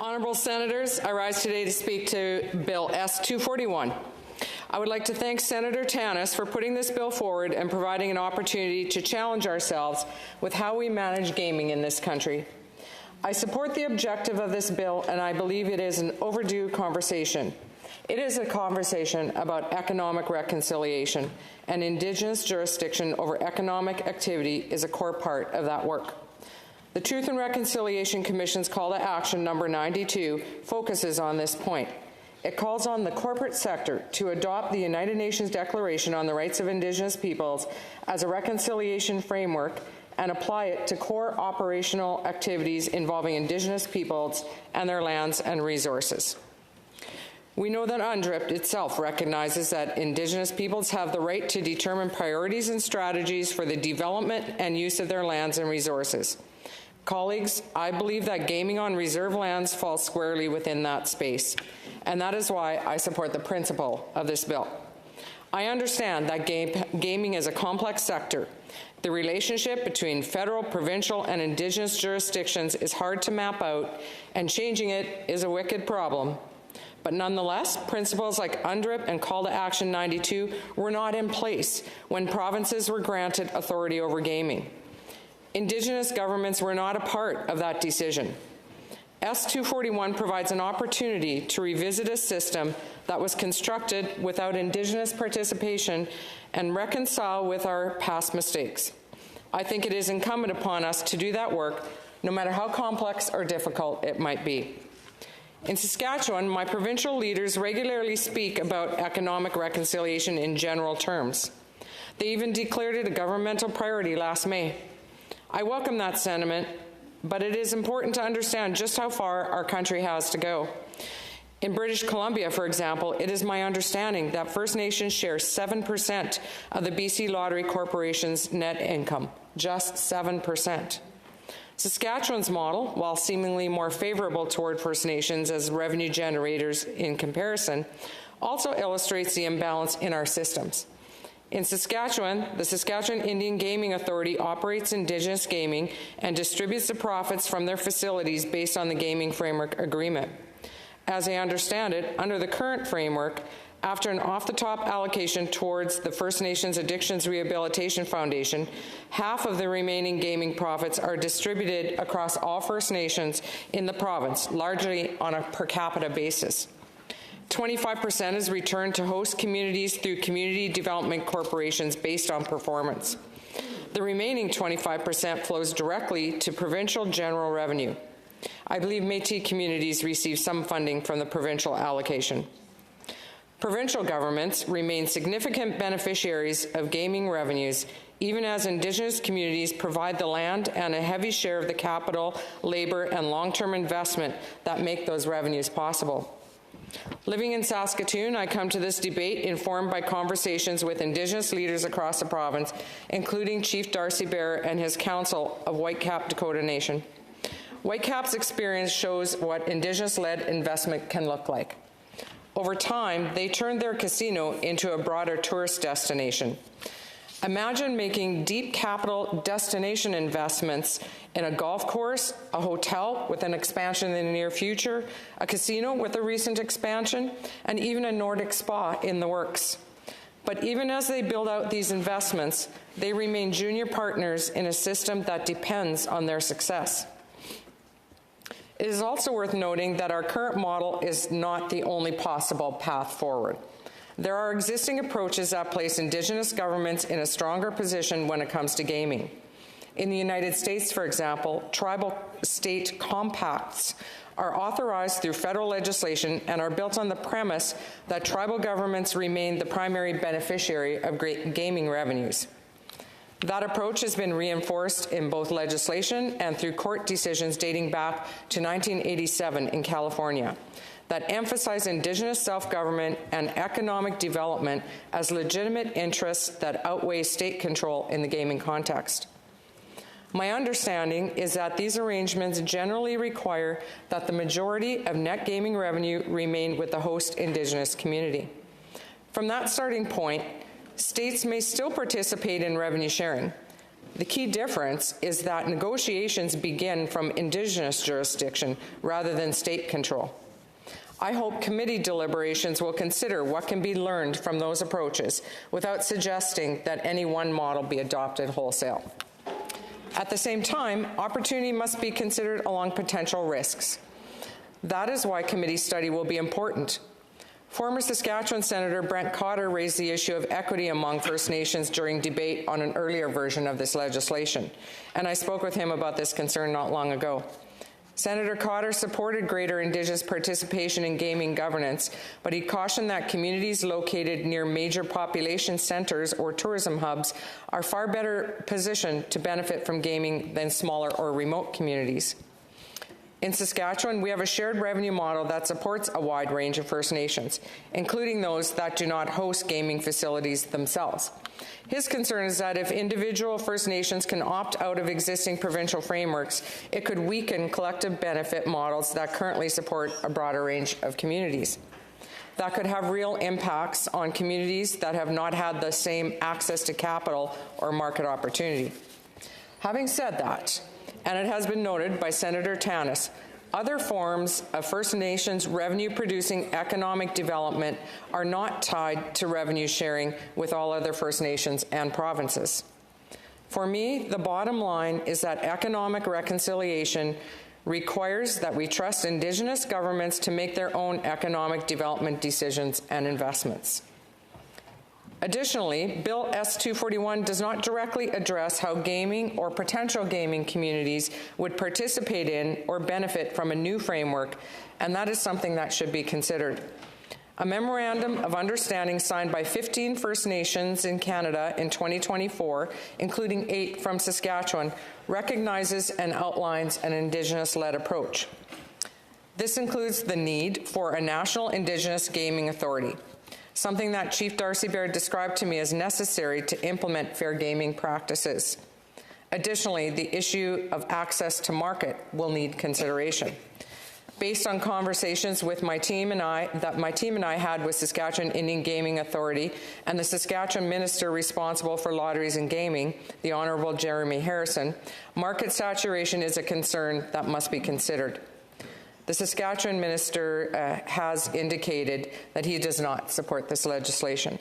Honourable Senators, I rise today to speak to Bill S-241. I would like to thank Senator Tanis for putting this bill forward and providing an opportunity to challenge ourselves with how we manage gaming in this country. I support the objective of this bill, and I believe it is an overdue conversation. It is a conversation about economic reconciliation, and Indigenous jurisdiction over economic activity is a core part of that work. The Truth and Reconciliation Commission's Call to Action number 92 focuses on this point. It calls on the corporate sector to adopt the United Nations Declaration on the Rights of Indigenous Peoples as a reconciliation framework and apply it to core operational activities involving Indigenous peoples and their lands and resources. We know that UNDRIP itself recognizes that Indigenous peoples have the right to determine priorities and strategies for the development and use of their lands and resources. Colleagues, I believe that gaming on reserve lands falls squarely within that space, and that is why I support the principle of this bill. I understand that gaming is a complex sector. The relationship between federal, provincial, and Indigenous jurisdictions is hard to map out, and changing it is a wicked problem. But nonetheless, principles like UNDRIP and Call to Action 92 were not in place when provinces were granted authority over gaming. Indigenous governments were not a part of that decision. S-241 provides an opportunity to revisit a system that was constructed without Indigenous participation and reconcile with our past mistakes. I think it is incumbent upon us to do that work, no matter how complex or difficult it might be. In Saskatchewan, my provincial leaders regularly speak about economic reconciliation in general terms. They even declared it a governmental priority last May. I welcome that sentiment, but it is important to understand just how far our country has to go. In British Columbia, for example, it is my understanding that First Nations share 7% of the BC Lottery Corporation's net income, just 7%. Saskatchewan's model, while seemingly more favorable toward First Nations as revenue generators in comparison, also illustrates the imbalance in our systems. In Saskatchewan, the Saskatchewan Indian Gaming Authority operates Indigenous gaming and distributes the profits from their facilities based on the Gaming Framework Agreement. As I understand it, under the current framework, after an off-the-top allocation towards the First Nations Addictions Rehabilitation Foundation, half of the remaining gaming profits are distributed across all First Nations in the province, largely on a per capita basis. 25% is returned to host communities through community development corporations based on performance. The remaining 25% flows directly to provincial general revenue. I believe Métis communities receive some funding from the provincial allocation. Provincial governments remain significant beneficiaries of gaming revenues, even as Indigenous communities provide the land and a heavy share of the capital, labor, and long-term investment that make those revenues possible. Living in Saskatoon, I come to this debate informed by conversations with Indigenous leaders across the province, including Chief Darcy Bear and his council of Whitecap Dakota Nation. Whitecap's experience shows what Indigenous-led investment can look like. Over time, they turned their casino into a broader tourist destination. Imagine making deep capital destination investments in a golf course, a hotel with an expansion in the near future, a casino with a recent expansion, and even a Nordic spa in the works. But even as they build out these investments, they remain junior partners in a system that depends on their success. It is also worth noting that our current model is not the only possible path forward. There are existing approaches that place Indigenous governments in a stronger position when it comes to gaming. In the United States, for example, tribal state compacts are authorized through federal legislation and are built on the premise that tribal governments remain the primary beneficiary of gaming revenues. That approach has been reinforced in both legislation and through court decisions dating back to 1987 in California that emphasize Indigenous self-government and economic development as legitimate interests that outweigh state control in the gaming context. My understanding is that these arrangements generally require that the majority of net gaming revenue remain with the host Indigenous community. From that starting point, states may still participate in revenue sharing, The key difference is that negotiations begin from Indigenous jurisdiction rather than state control. I hope committee deliberations will consider what can be learned from those approaches without suggesting that any one model be adopted wholesale. At the same time, opportunity must be considered along potential risks. That is why committee study will be important. Former Saskatchewan Senator Brent Cotter raised the issue of equity among First Nations during debate on an earlier version of this legislation, and I spoke with him about this concern not long ago. Senator Cotter supported greater Indigenous participation in gaming governance, but he cautioned that communities located near major population centres or tourism hubs are far better positioned to benefit from gaming than smaller or remote communities. In Saskatchewan, we have a shared revenue model that supports a wide range of First Nations, including those that do not host gaming facilities themselves. His concern is that if individual First Nations can opt out of existing provincial frameworks, it could weaken collective benefit models that currently support a broader range of communities. That could have real impacts on communities that have not had the same access to capital or market opportunity. Having said that, and it has been noted by Senator Tanis, other forms of First Nations revenue-producing economic development are not tied to revenue sharing with all other First Nations and provinces. For me, the bottom line is that economic reconciliation requires that we trust Indigenous governments to make their own economic development decisions and investments. Additionally, Bill S-241 does not directly address how gaming or potential gaming communities would participate in or benefit from a new framework, and that is something that should be considered. A memorandum of understanding signed by 15 First Nations in Canada in 2024, including 8 from Saskatchewan, recognizes and outlines an Indigenous-led approach. This includes the need for a national Indigenous gaming authority, something that Chief Darcy Baird described to me as necessary to implement fair gaming practices. Additionally, the issue of access to market will need consideration. Based on conversations with my team and I had with Saskatchewan Indian Gaming Authority and the Saskatchewan Minister responsible for lotteries and gaming, the Honourable Jeremy Harrison, market saturation is a concern that must be considered. The Saskatchewan minister has indicated that he does not support this legislation.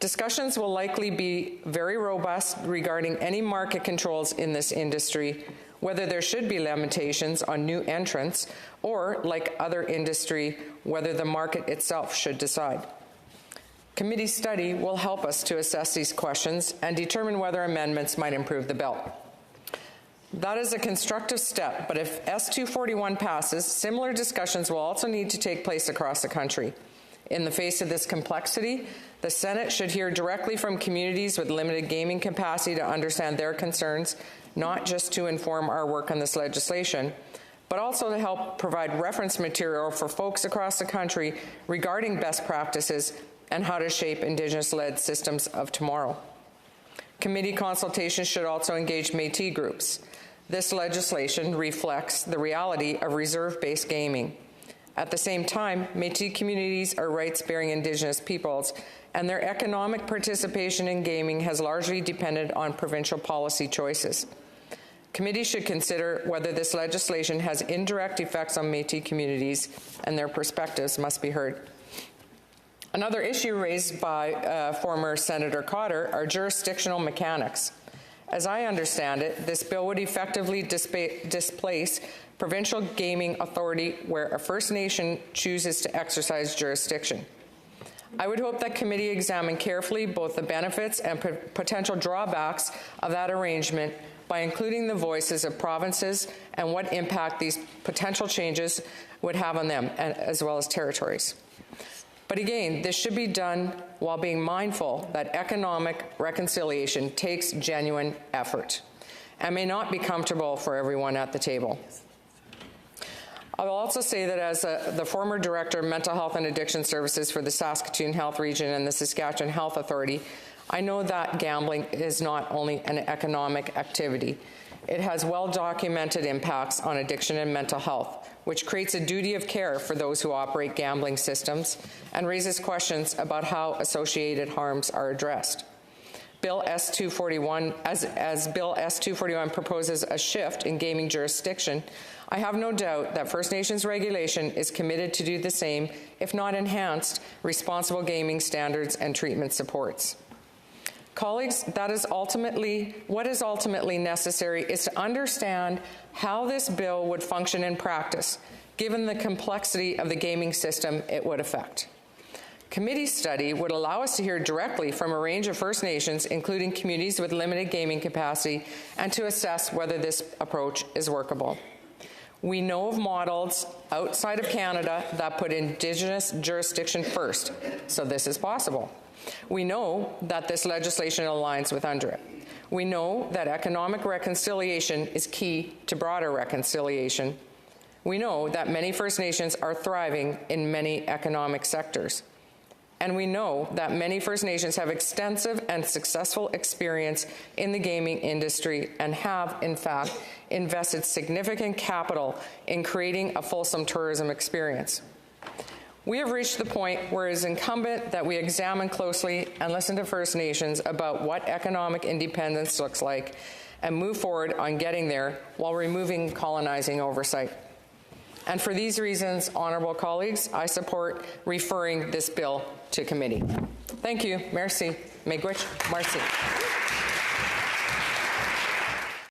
Discussions will likely be very robust regarding any market controls in this industry, whether there should be limitations on new entrants, or, like other industry, whether the market itself should decide. Committee study will help us to assess these questions and determine whether amendments might improve the bill. That is a constructive step, but if S-241 passes, similar discussions will also need to take place across the country. In the face of this complexity, the Senate should hear directly from communities with limited gaming capacity to understand their concerns, not just to inform our work on this legislation, but also to help provide reference material for folks across the country regarding best practices and how to shape Indigenous-led systems of tomorrow. Committee consultations should also engage Métis groups. This legislation reflects the reality of reserve-based gaming. At the same time, Métis communities are rights-bearing Indigenous peoples, and their economic participation in gaming has largely depended on provincial policy choices. Committee should consider whether this legislation has indirect effects on Métis communities, and their perspectives must be heard. Another issue raised by former Senator Cotter are jurisdictional mechanics. As I understand it, this bill would effectively displace provincial gaming authority where a First Nation chooses to exercise jurisdiction. I would hope that committee examine carefully both the benefits and potential drawbacks of that arrangement by including the voices of provinces and what impact these potential changes would have on them, as well as territories. But again, this should be done while being mindful that economic reconciliation takes genuine effort and may not be comfortable for everyone at the table. I will also say that as the former Director of Mental Health and Addiction Services for the Saskatoon Health Region and the Saskatchewan Health Authority, I know that gambling is not only an economic activity. It has well-documented impacts on addiction and mental health, which creates a duty of care for those who operate gambling systems and raises questions about how associated harms are addressed. Bill S-241, as Bill S-241 proposes a shift in gaming jurisdiction, I have no doubt that First Nations regulation is committed to do the same, if not enhanced, responsible gaming standards and treatment supports. Colleagues, what is ultimately necessary is to understand how this bill would function in practice, given the complexity of the gaming system it would affect. Committee study would allow us to hear directly from a range of First Nations, including communities with limited gaming capacity, and to assess whether this approach is workable. We know of models outside of Canada that put Indigenous jurisdiction first, so this is possible. We know that this legislation aligns with UNDRIP. We know that economic reconciliation is key to broader reconciliation. We know that many First Nations are thriving in many economic sectors. And we know that many First Nations have extensive and successful experience in the gaming industry and have, in fact, invested significant capital in creating a fulsome tourism experience. We have reached the point where it is incumbent that we examine closely and listen to First Nations about what economic independence looks like and move forward on getting there while removing colonizing oversight. And for these reasons, honourable colleagues, I support referring this bill to committee. Thank you. Merci. Miigwech. Marcy.